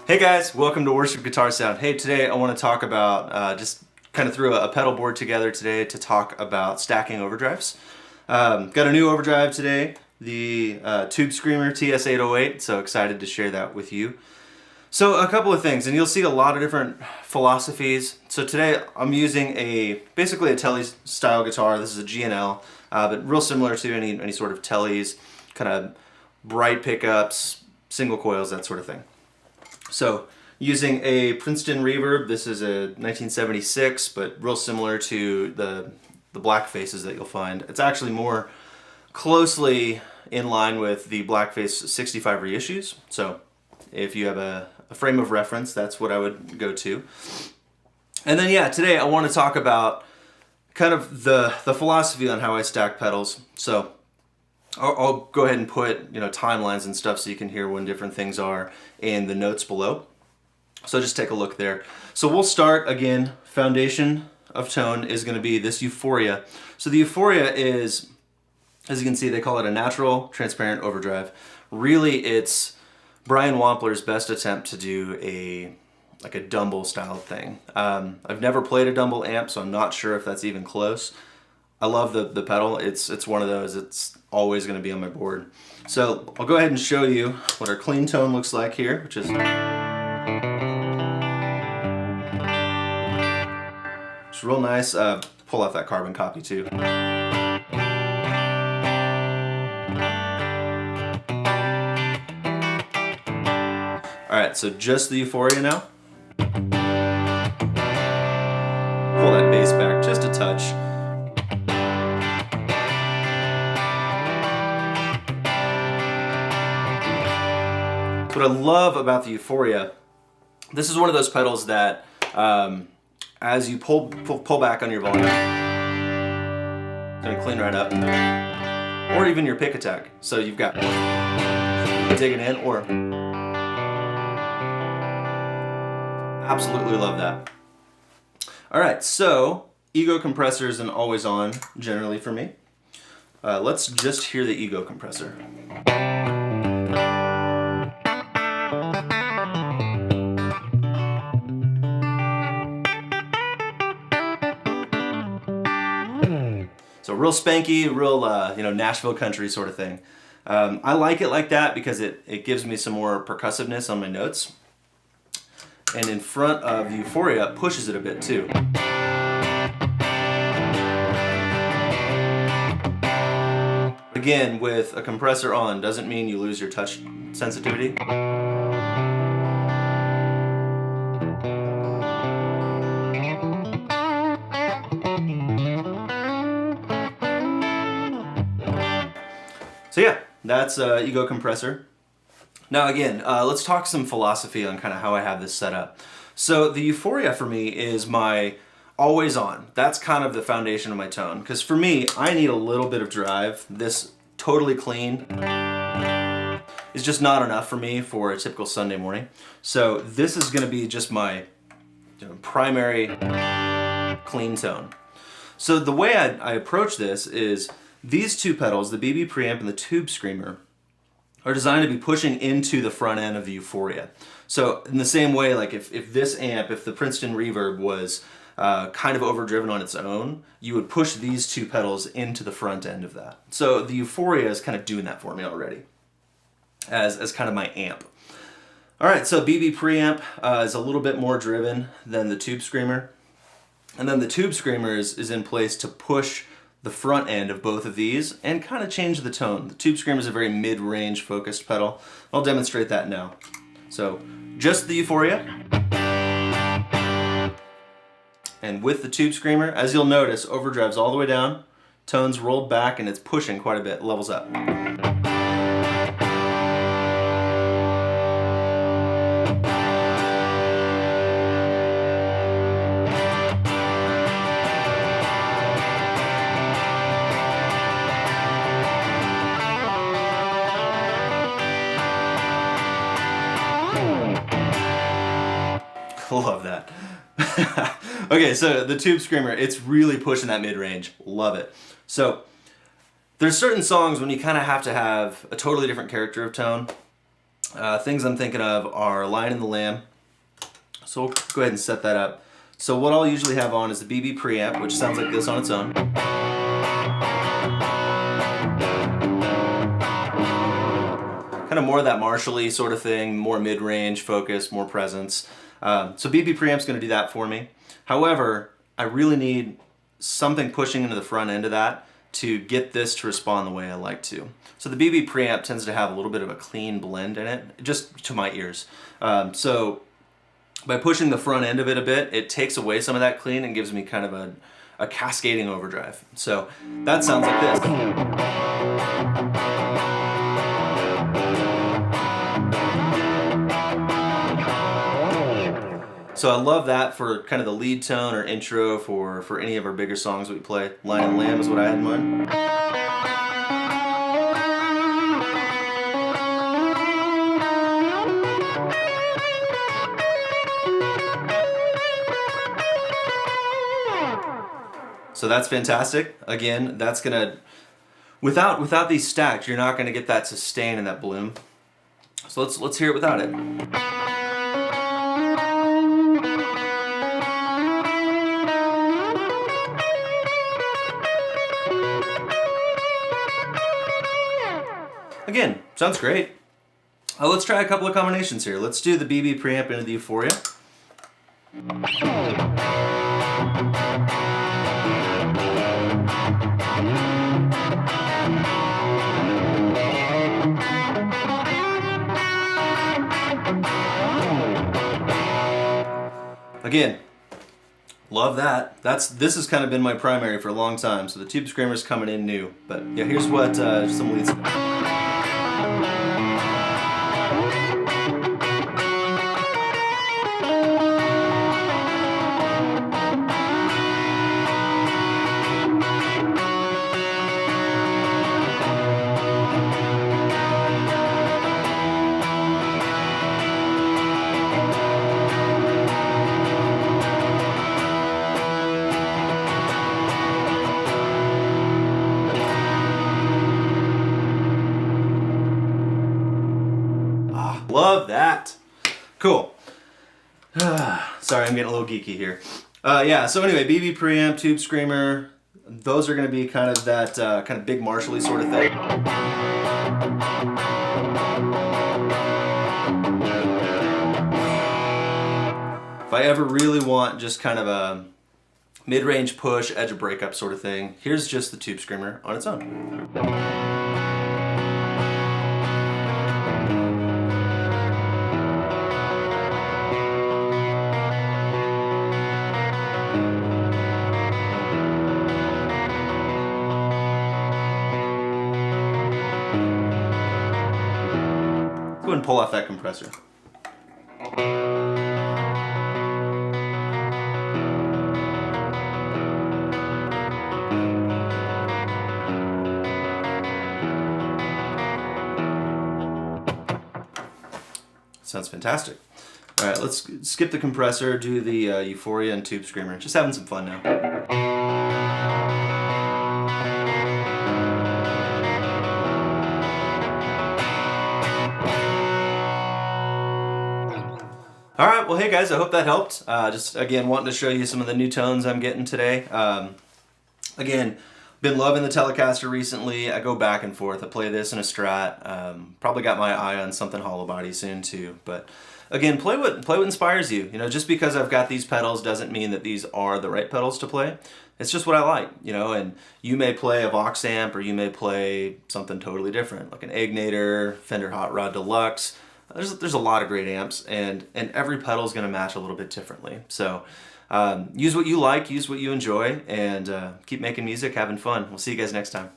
Hey guys, welcome to Worship Guitar Sound. Hey, today I want to talk about, just kind of threw a pedal board together today to talk about stacking overdrives. Got a new overdrive today, the Tube Screamer TS808, so excited to share that with you. So a couple of things, and you'll see a lot of different philosophies. So today I'm using basically a Telly style guitar. This is a G&L, but real similar to any sort of Tellys, kind of bright pickups, single coils, that sort of thing. So using a Princeton reverb, this is a 1976, but real similar to the Blackfaces that you'll find. It's actually more closely in line with the Blackface 65 reissues. So if you have a frame of reference, that's what I would go to. And then yeah, today I want to talk about kind of the philosophy on how I stack pedals. So I'll go ahead and put timelines and stuff so you can hear when different things are in the notes below. So just take a look there. So we'll start again. Foundation of tone is going to be this Euphoria. So the Euphoria is, as you can see, they call it a natural transparent overdrive. Really, it's Brian Wampler's best attempt to do a Dumble style thing. I've never played a Dumble amp, so I'm not sure if that's even close. I love the pedal. It's one of those. It's always going to be on my board. So I'll go ahead and show you what our clean tone looks like here, which is it's real nice. Pull off that carbon copy too. All right, so just the Euphoria now. Pull that bass back just a touch. What I love about the Euphoria, this is one of those pedals that as you pull back on your volume, it's going to clean right up. Or even your pick attack. So you've got digging in, or absolutely love that. Alright, so Ego compressor is an always on generally for me. Let's just hear the Ego compressor. So real spanky, real Nashville country sort of thing. I like it like that because it gives me some more percussiveness on my notes. And in front of the Euphoria, it pushes it a bit too. Again, with a compressor on doesn't mean you lose your touch sensitivity. So yeah, that's Ego compressor. Now again, let's talk some philosophy on kind of how I have this set up. So the Euphoria for me is my always on. That's kind of the foundation of my tone. Because for me, I need a little bit of drive. This totally clean is just not enough for me for a typical Sunday morning. So this is going to be just my primary clean tone. So the way I approach this is these two pedals, the BB Preamp and the Tube Screamer, are designed to be pushing into the front end of the Euphoria. So in the same way, like if this amp, if the Princeton Reverb was kind of overdriven on its own, you would push these two pedals into the front end of that. So the Euphoria is kind of doing that for me already as kind of my amp. All right, so BB Preamp is a little bit more driven than the Tube Screamer. And then the Tube Screamer is in place to push the front end of both of these and kind of change the tone. The Tube Screamer is a very mid-range focused pedal. I'll demonstrate that now. So just the Euphoria. And with the Tube Screamer, as you'll notice, overdrive's all the way down, tone's rolled back, and it's pushing quite a bit, levels up. Love that. Okay, so the Tube Screamer, it's really pushing that mid-range. Love it. So there's certain songs when you kind of have to have a totally different character of tone. Things I'm thinking of are Lion and the Lamb. So we'll go ahead and set that up. So what I'll usually have on is the BB Preamp, which sounds like this on its own. Kind of more of that Marshall-y sort of thing, more mid-range focus, more presence. So BB Preamp's going to do that for me. However, I really need something pushing into the front end of that to get this to respond the way I like to. So the BB Preamp tends to have a little bit of a clean blend in it, just to my ears. So by pushing the front end of it a bit, it takes away some of that clean and gives me kind of a cascading overdrive. So that sounds like this. So I love that for kind of the lead tone or intro for any of our bigger songs that we play. Lion and Lamb is what I had in mind. So that's fantastic. Again, that's gonna, without these stacked, you're not gonna get that sustain and that bloom. So let's hear it without it. Again, sounds great. Let's try a couple of combinations here. Let's do the BB Preamp into the Euphoria. Again, love that. This has kind of been my primary for a long time, so the Tube Screamer's coming in new. But yeah, here's what some leads. Love that. Cool. Sorry, I'm getting a little geeky here. Yeah, so anyway, BB Preamp, Tube Screamer, those are going to be kind of that kind of big Marshall-y sort of thing. If I ever really want just kind of a mid-range push, edge of breakup sort of thing, here's just the Tube Screamer on its own. Go ahead and pull off that compressor. Sounds fantastic. All right, let's skip the compressor, do the Euphoria and Tube Screamer. Just having some fun now. All right, well, hey guys, I hope that helped. Just again, wanting to show you some of the new tones I'm getting today. Again, been loving the Telecaster recently. I go back and forth. I play this in a Strat. Probably got my eye on something hollow body soon too. But again, play what inspires you. You know, just because I've got these pedals doesn't mean that these are the right pedals to play. It's just what I like, you know. And you may play a Vox amp, or you may play something totally different, like an Egnator, Fender Hot Rod Deluxe. There's a lot of great amps, and every pedal is going to match a little bit differently. So use what you like, use what you enjoy, and keep making music, having fun. We'll see you guys next time.